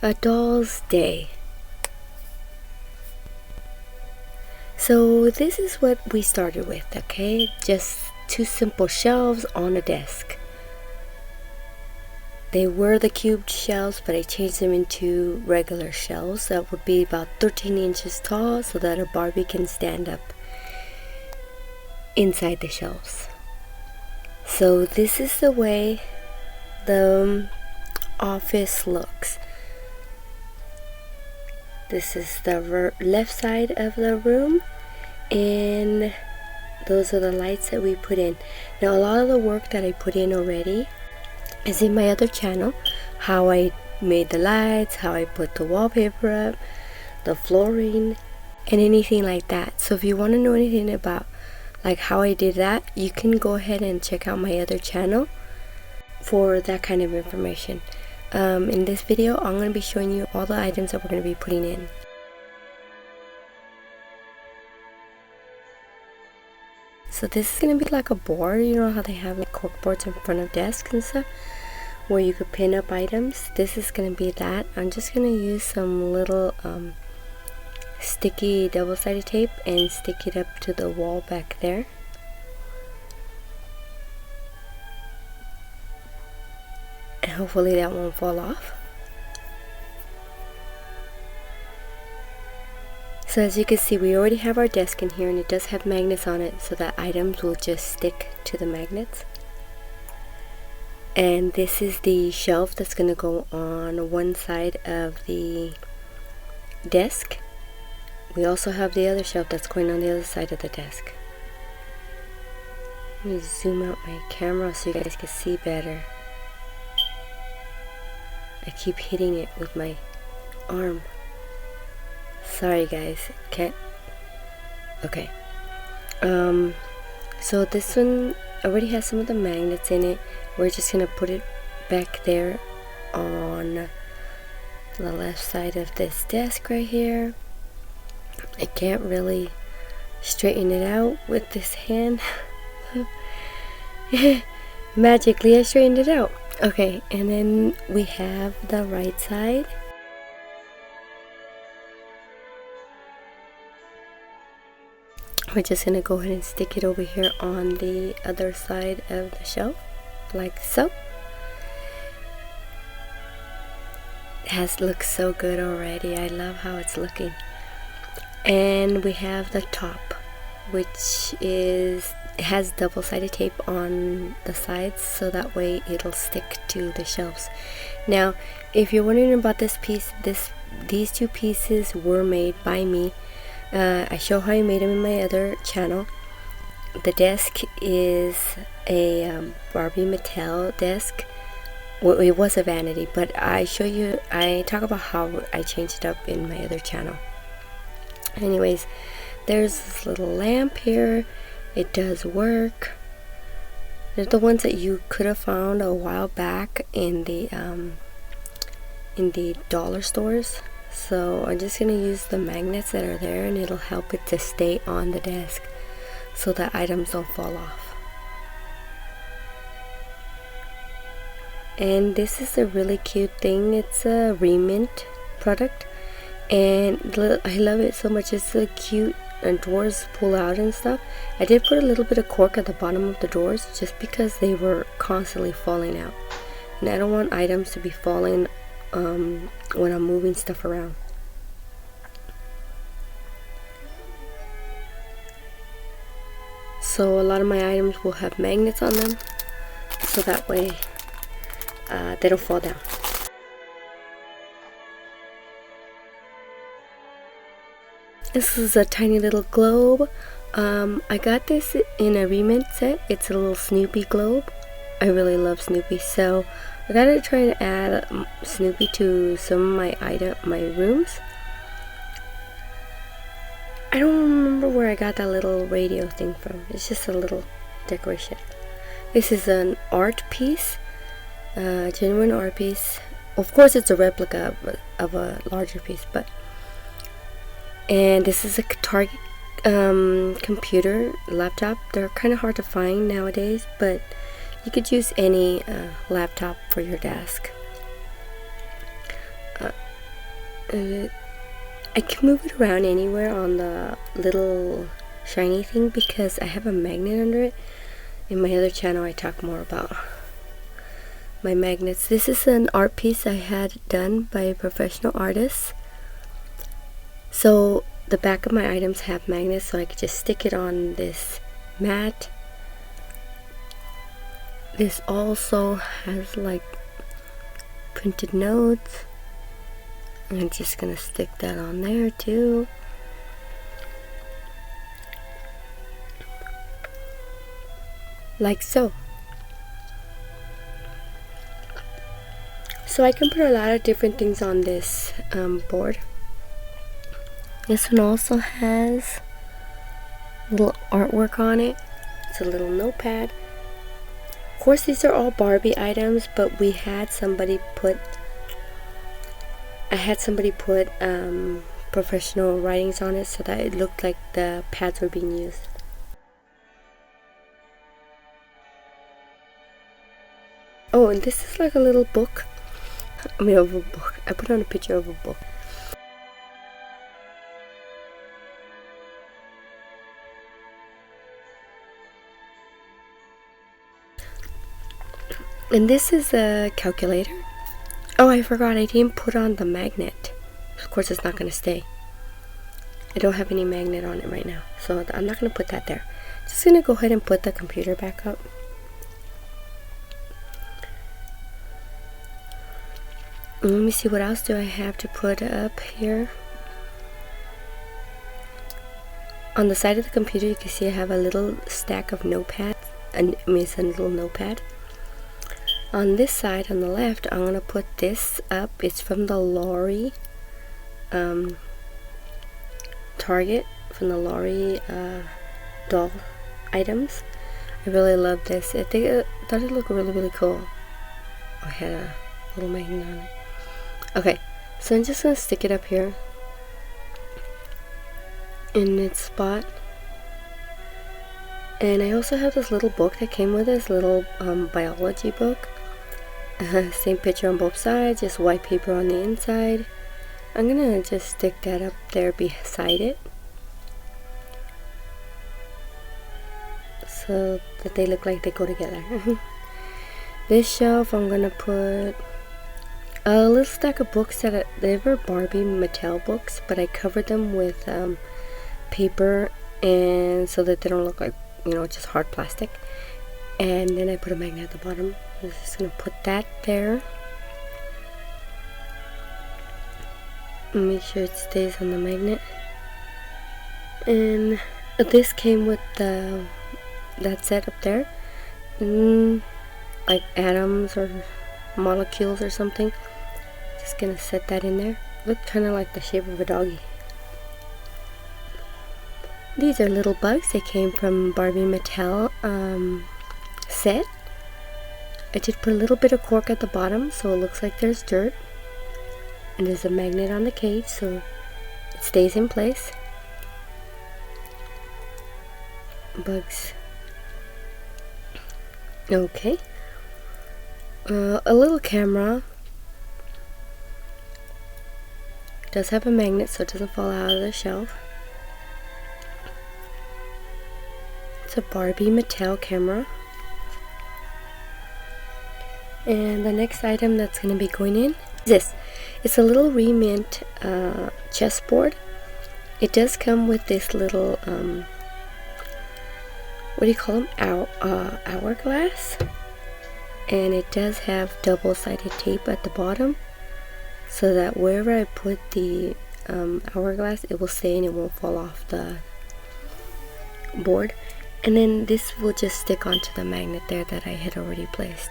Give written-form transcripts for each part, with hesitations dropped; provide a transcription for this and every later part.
A doll's day. So this is what we started with, okay? Just two simple shelves on a desk. They were the cubed shelves, but I changed them into regular shelves that would be about 13 inches tall so that a Barbie can stand up inside the shelves. So this is the way the office looks. This is the left side of the room, and those are the lights that we put in. Now a lot of the work that I put in already is in my other channel. How I made the lights, how I put the wallpaper up, the flooring, and anything like that. So if you want to know anything about like how I did that, you can go ahead and check out my other channel for that kind of information. In this video, I'm going to be showing you all the items that we're going to be putting in. So this is going to be like a board. You know how they have like cork boards in front of desks and stuff where you could pin up items? This is going to be that. I'm just going to use some little sticky double-sided tape and stick it up to the wall back there. And hopefully that won't fall off. So as you can see, we already have our desk in here, and it does have magnets on it so that items will just stick to the magnets. And this is the shelf that's going to go on one side of the desk. We also have the other shelf that's going on the other side of the desk. Let me zoom out my camera so you guys can see better. I keep hitting it with my arm. Sorry guys, can't. Okay. So this one already has some of the magnets in it. We're just gonna put it back there on the left side of this desk right here. I can't really straighten it out with this hand. Magically I straightened it out. Okay, and then we have the right side. We're just gonna go ahead and stick it over here on the other side of the shelf, like so. It looks so good already. I love how it's looking. And we have the top, which has double-sided tape on the sides so that way it'll stick to the shelves. Now if you're wondering about this piece, these two pieces were made by me. I show how I made them in my other channel. The desk is a Barbie Mattel desk. Well, it was a vanity, but I talk about how I changed it up in my other channel. Anyways, there's this little lamp here. It does work. They're the ones that you could have found a while back in the dollar stores. So I'm just going to use the magnets that are there, and it'll help it to stay on the desk so that items don't fall off. And this is a really cute thing. It's a remint product, and I love it so much. It's so cute, and drawers pull out and stuff. I did put a little bit of cork at the bottom of the drawers just because they were constantly falling out, and I don't want items to be falling when I'm moving stuff around. So a lot of my items will have magnets on them so that way they don't fall down. This is a tiny little globe. I got this in a remint set. It's a little Snoopy globe. I really love Snoopy, so I gotta try to add Snoopy to some of my rooms. I don't remember where I got that little radio thing from. It's just a little decoration. This is an art piece, genuine art piece. Of course, it's a replica of a larger piece, and this is a Target computer laptop. They're kind of hard to find nowadays, but you could use any laptop for your desk. I can move it around anywhere on the little shiny thing because I have a magnet under it. In my other channel I talk more about my magnets. This is an art piece I had done by a professional artist. So the back of my items have magnets, so I could just stick it on this mat. This also has like printed notes. I'm just gonna stick that on there too. Like so. So I can put a lot of different things on this board. This one also has little artwork on it. It's a little notepad. Of course, these are all Barbie items, but I had somebody put professional writings on it so that it looked like the pads were being used. Oh, and this is like a little book. I mean, of a book. I put on a picture of a book. And this is a calculator. Oh, I forgot, I didn't put on the magnet. Of course, it's not going to stay. I don't have any magnet on it right now, so I'm not going to put that there. Just going to go ahead and put the computer back up. Let me see, what else do I have to put up here? On the side of the computer, you can see I have a little stack of notepads. It's a little notepad. On this side, on the left, I'm going to put this up. It's from the Lori Target, from the Lori doll items. I really love this. I thought it looked really, really cool. I had a little magnet on it. Okay, so I'm just going to stick it up here in its spot. And I also have this little book that came with this little biology book. Same picture on both sides, just white paper on the inside. I'm gonna just stick that up there beside it so that they look like they go together. This shelf, I'm gonna put a little stack of books that they were Barbie Mattel books, but I covered them with paper, and so that they don't look like, you know, just hard plastic. And then I put a magnet at the bottom. I'm just gonna put that there. Make sure it stays on the magnet. And this came with that set up there, like atoms or molecules or something. Just gonna set that in there. Look kind of like the shape of a doggy. These are little bugs. They came from Barbie Mattel set. I did put a little bit of cork at the bottom so it looks like there's dirt. And there's a magnet on the cage so it stays in place. Bugs. Okay. A little camera. It does have a magnet so it doesn't fall out of the shelf. It's a Barbie Mattel camera. And the next item that's going to be going in is this. It's a little remint chessboard. It does come with this little, what do you call them? Hourglass. And it does have double-sided tape at the bottom, so that wherever I put the hourglass, it will stay and it won't fall off the board. And then this will just stick onto the magnet there that I had already placed.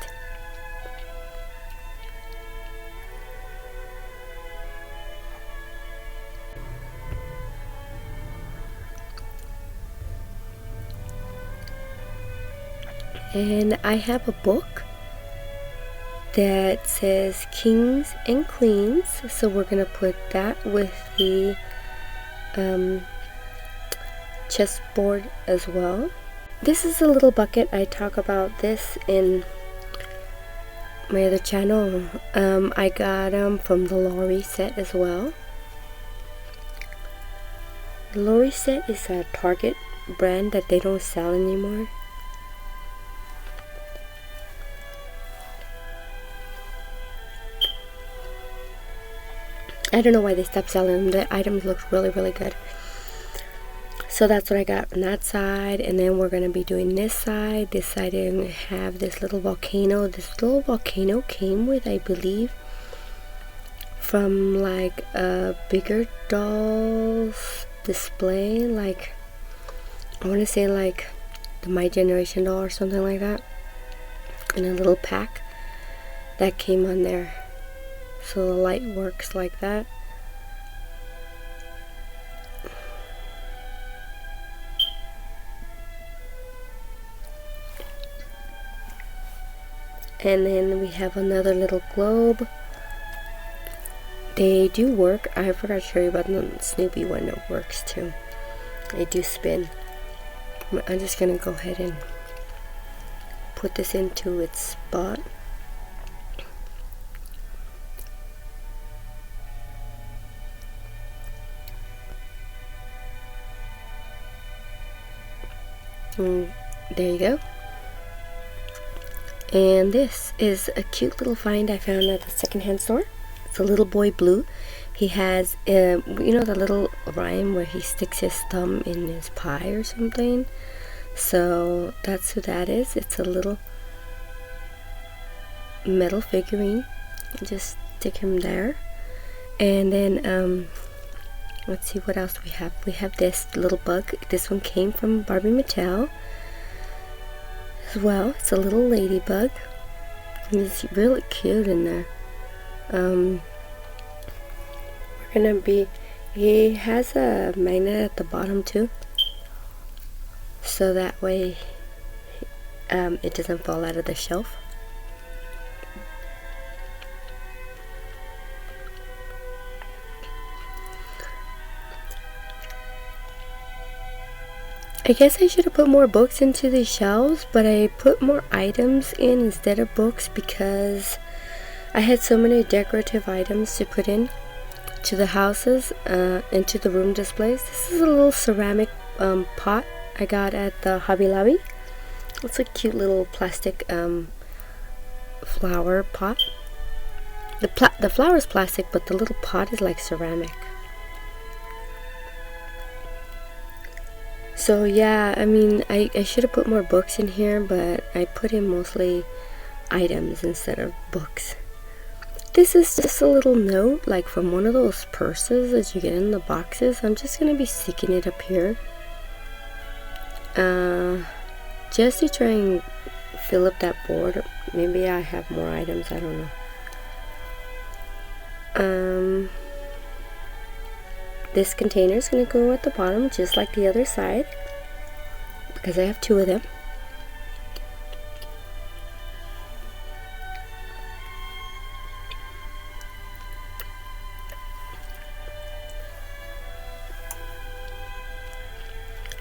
And I have a book that says Kings and Queens, so we're gonna put that with the chessboard as well. This is a little bucket. I talk about this in my other channel. I got them from the Lori set as well. The Lori set is a Target brand that they don't sell anymore. I don't know why they stopped selling them. The items look really, really good. So that's what I got on that side. And then we're going to be doing this side. This side didn't have this little volcano. This little volcano came with, I believe, from like a bigger doll's display. Like, I want to say like the My Generation doll or something like that. In a little pack that came on there. So the light works like that. And then we have another little globe. They do work. I forgot to show you about the Snoopy one that works too. They do spin. I'm just gonna go ahead and put this into its spot. And there you go. And this is a cute little find I found at the secondhand store. It's a little boy blue. He has, you know, the little rhyme where he sticks his thumb in his pie or something. So that's who that is. It's a little metal figurine. Just stick him there. And then, let's see what else we have. We have this little bug. This one came from Barbie Mattel as well. It's a little ladybug. He's really cute in there. We're gonna be, he has a magnet at the bottom too, so that way it doesn't fall out of the shelf. I guess I should have put more books into these shelves, but I put more items in instead of books because I had so many decorative items to put in to the houses, into the room displays. This is a little ceramic pot I got at the Hobby Lobby. It's a cute little plastic flower pot. The flower is plastic, but the little pot is like ceramic. So yeah, I mean, I should have put more books in here, but I put in mostly items instead of books. This is just a little note, like from one of those purses that you get in the boxes. I'm just going to be sticking it up here. Just to try and fill up that board. Maybe I have more items, I don't know. This container is going to go at the bottom just like the other side because I have two of them.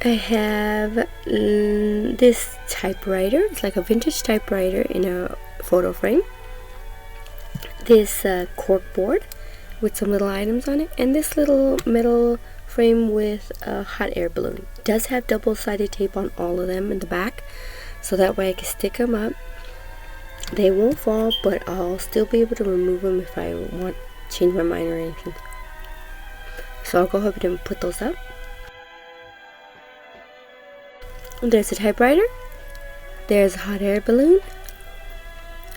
I have this typewriter. It's like a vintage typewriter in a photo frame. This cork board with some little items on it, and this little metal frame with a hot air balloon. It does have double-sided tape on all of them in the back, so that way I can stick them up. They won't fall, but I'll still be able to remove them if I want to change my mind or anything. So I'll go ahead and put those up. There's a typewriter, there's a hot air balloon,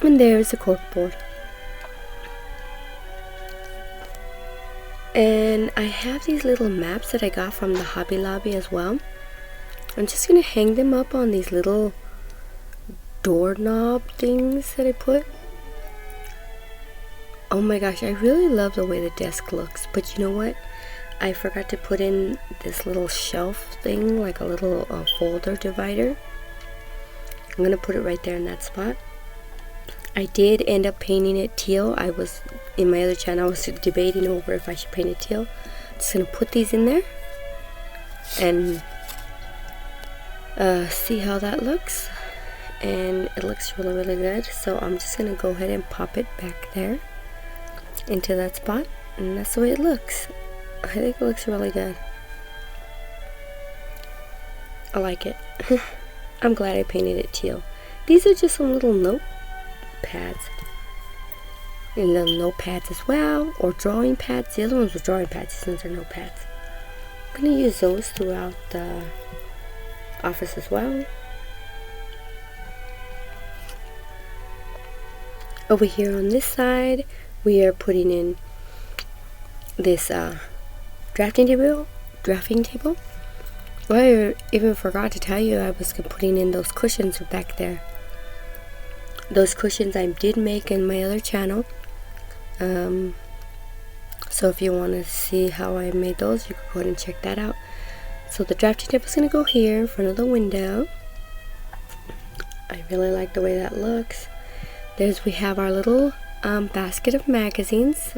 and there's a cork board. And I have these little maps that I got from the Hobby Lobby as well. I'm just going to hang them up on these little doorknob things that I put. Oh my gosh, I really love the way the desk looks. But you know what? I forgot to put in this little shelf thing, like a little folder divider. I'm going to put it right there in that spot. I did end up painting it teal. I was, in my other channel, I was debating over if I should paint it teal. I'm just going to put these in there and see how that looks. And it looks really, really good. So I'm just going to go ahead and pop it back there into that spot. And that's the way it looks. I think it looks really good. I like it. I'm glad I painted it teal. These are just some little notepads. And little notepads as well, or drawing pads. The other ones were drawing pads, these ones are notepads. I'm going to use those throughout the office as well. Over here on this side, we are putting in this drafting table. Well, I even forgot to tell you I was putting in those cushions back there. Those cushions I did make in my other channel. So if you want to see how I made those, you can go ahead and check that out. So the drafting table is going to go here in front of the window. I really like the way that looks. We have our little basket of magazines.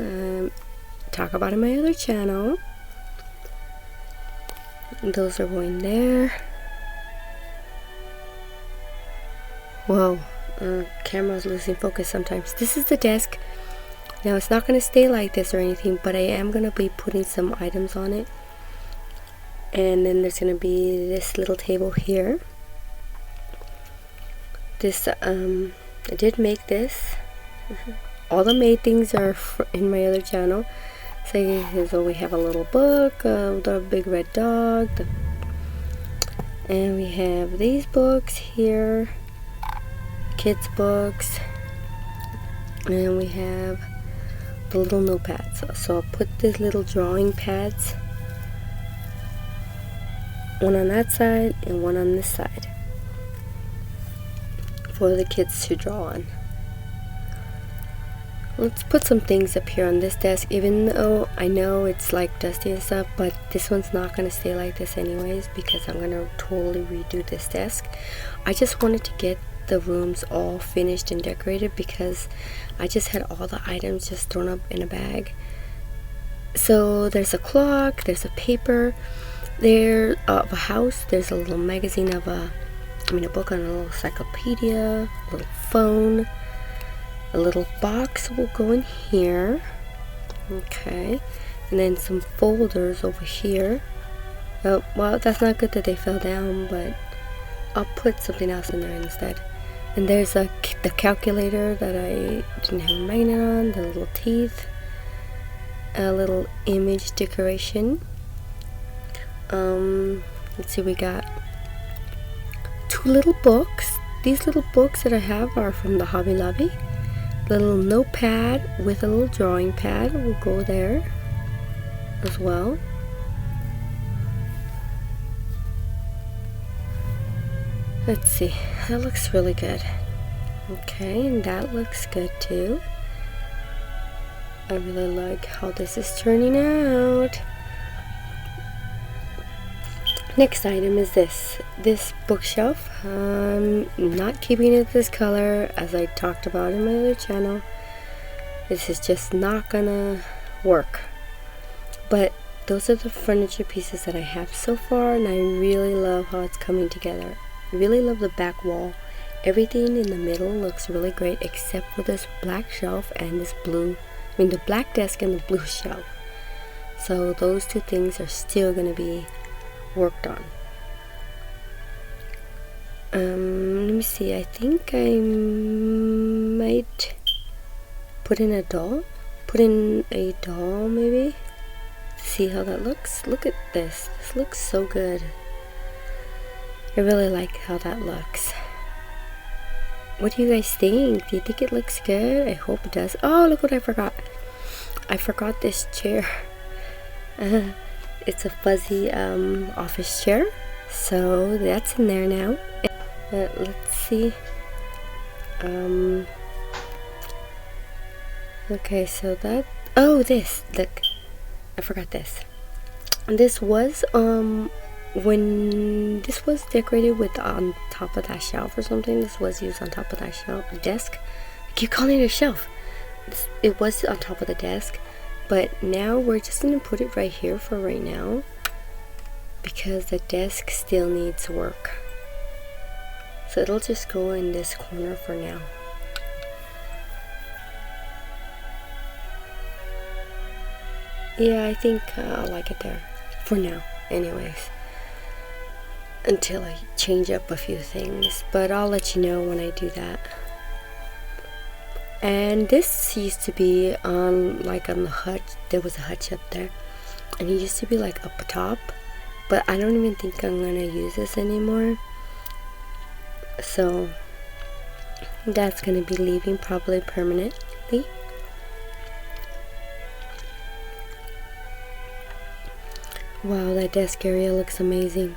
Talk about in my other channel. And those are going there. Whoa, camera's losing focus sometimes. This is the desk. Now it's not going to stay like this or anything, but I am going to be putting some items on it. And then there's going to be this little table here. This I did make this. All the made things are in my other channel. So we have a little book, the big red dog, and we have these books here, kids books, and we have the little notepads. So I'll put these little drawing pads, one on that side and one on this side, for the kids to draw on. Let's put some things up here on this desk, even though I know it's like dusty and stuff, but this one's not going to stay like this anyways, because I'm going to totally redo this desk. I just wanted to get the rooms all finished and decorated because I just had all the items just thrown up in a bag. So there's a clock, there's a paper, there of a house, there's a little magazine of a book on a little encyclopedia, a little phone, a little box will go in here, okay, and then some folders over here. Oh, well, that's not good that they fell down, but I'll put something else in there instead. And there's the calculator that I didn't have a magnet on, the little teeth, a little image decoration. Let's see, we got two little books. These little books that I have are from the Hobby Lobby. Little notepad with a little drawing pad will go there as well. Let's see, that looks really good. Okay, and that looks good too. I really like how this is turning out. Next item is this bookshelf. I'm not keeping it this color, as I talked about in my other channel. This is just not gonna work. But those are the furniture pieces that I have so far, and I really love how it's coming together. I really love the back wall. Everything in the middle looks really great except for this black shelf and this the black desk and the blue shelf. So those two things are still gonna be worked on. Let me see, I think I might put in a doll maybe. See how that looks. Look at this looks so good. I really like how that looks. What do you guys think? Do you think it looks good? I hope it does. Oh, look what I forgot. I forgot this chair. It's a fuzzy office chair, so that's in there now. Let's see. Okay, so that, this, look, I forgot this. This was when this was decorated with on top of that shelf or something. This was used on top of that shelf desk. I keep calling it a shelf. It was on top of the desk. But now we're just going to put it right here for right now, because the desk still needs work. So it'll just go in this corner for now. Yeah, I think I like it there for now anyways. until I change up a few things, but I'll let you know when I do that. And this used to be on the hutch. There was a hutch up there, and it used to be like up top, but I don't even think I'm gonna use this anymore, so that's gonna be leaving probably permanently. Wow, that desk area looks amazing.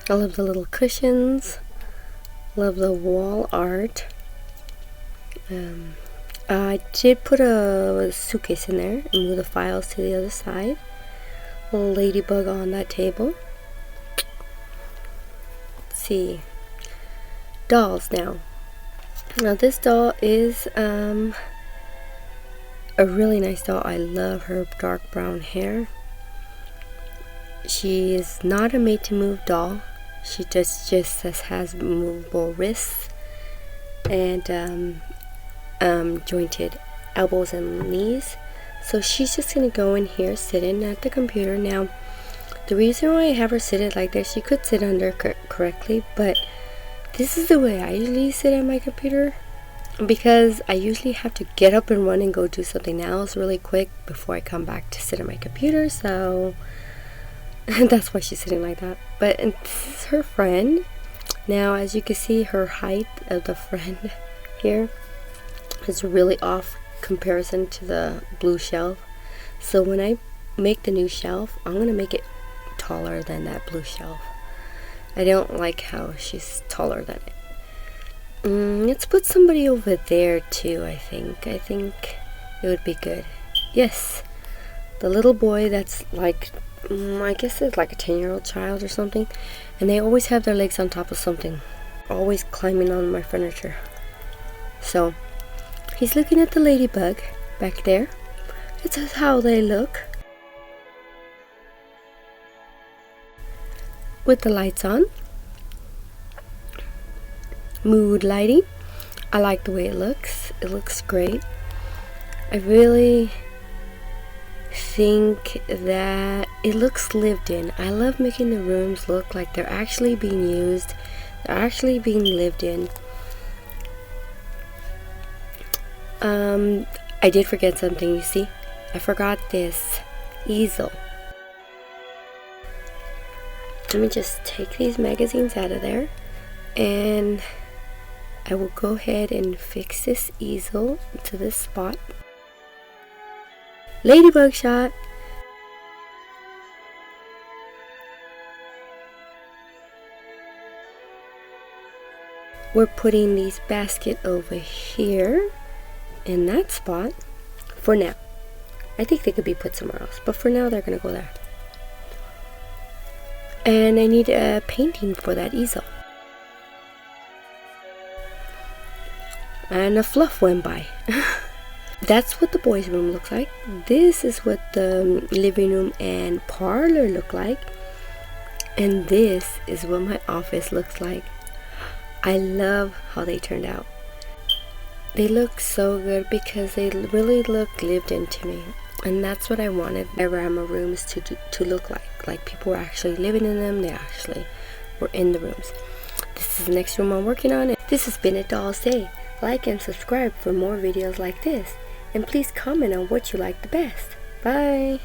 I love the little cushions, love the wall art. I did put a suitcase in there and move the files to the other side. A little ladybug on that table. Let's see. Dolls now. Now this doll is a really nice doll. I love her dark brown hair. She is not a made to move doll. She just has movable wrists and jointed elbows and knees. So she's just gonna go in here sitting at the computer. Now the reason why I have her sit it like this, she could sit under correctly, but this is the way I usually sit at my computer, because I usually have to get up and run and go do something else really quick before I come back to sit at my computer. So that's why she's sitting like that. But and this is her friend. Now as you can see, her height of the friend here is really off comparison to the blue shelf. So when I make the new shelf, I'm gonna make it taller than that blue shelf. I don't like how she's taller than it. Let's put somebody over there too. I think it would be good. Yes, the little boy that's like I guess it's like a 10-year-old child or something, and they always have their legs on top of something, always climbing on my furniture. So he's looking at the ladybug back there. It's how they look with the lights on. Mood lighting. I like the way it looks. It looks great. I really think that it looks lived in. I love making the rooms look like they're actually being used. They're actually being lived in. I did forget something, you see. I forgot this easel. Let me just take these magazines out of there, and I will go ahead and fix this easel to this spot. Ladybug shot. We're putting these basket over here in that spot for now. I think they could be put somewhere else, but for now they're gonna go there. And I need a painting for that easel. And a fluff went by. That's what the boys' room looks like. This is what the living room and parlor look like. And this is what my office looks like. I love how they turned out. They look so good because they really look lived into me. And that's what I wanted diorama rooms to look like. Like people were actually living in them. They actually were in the rooms. This is the next room I'm working on. This has been a Doll's Day. Like and subscribe for more videos like this. And please comment on what you like the best. Bye.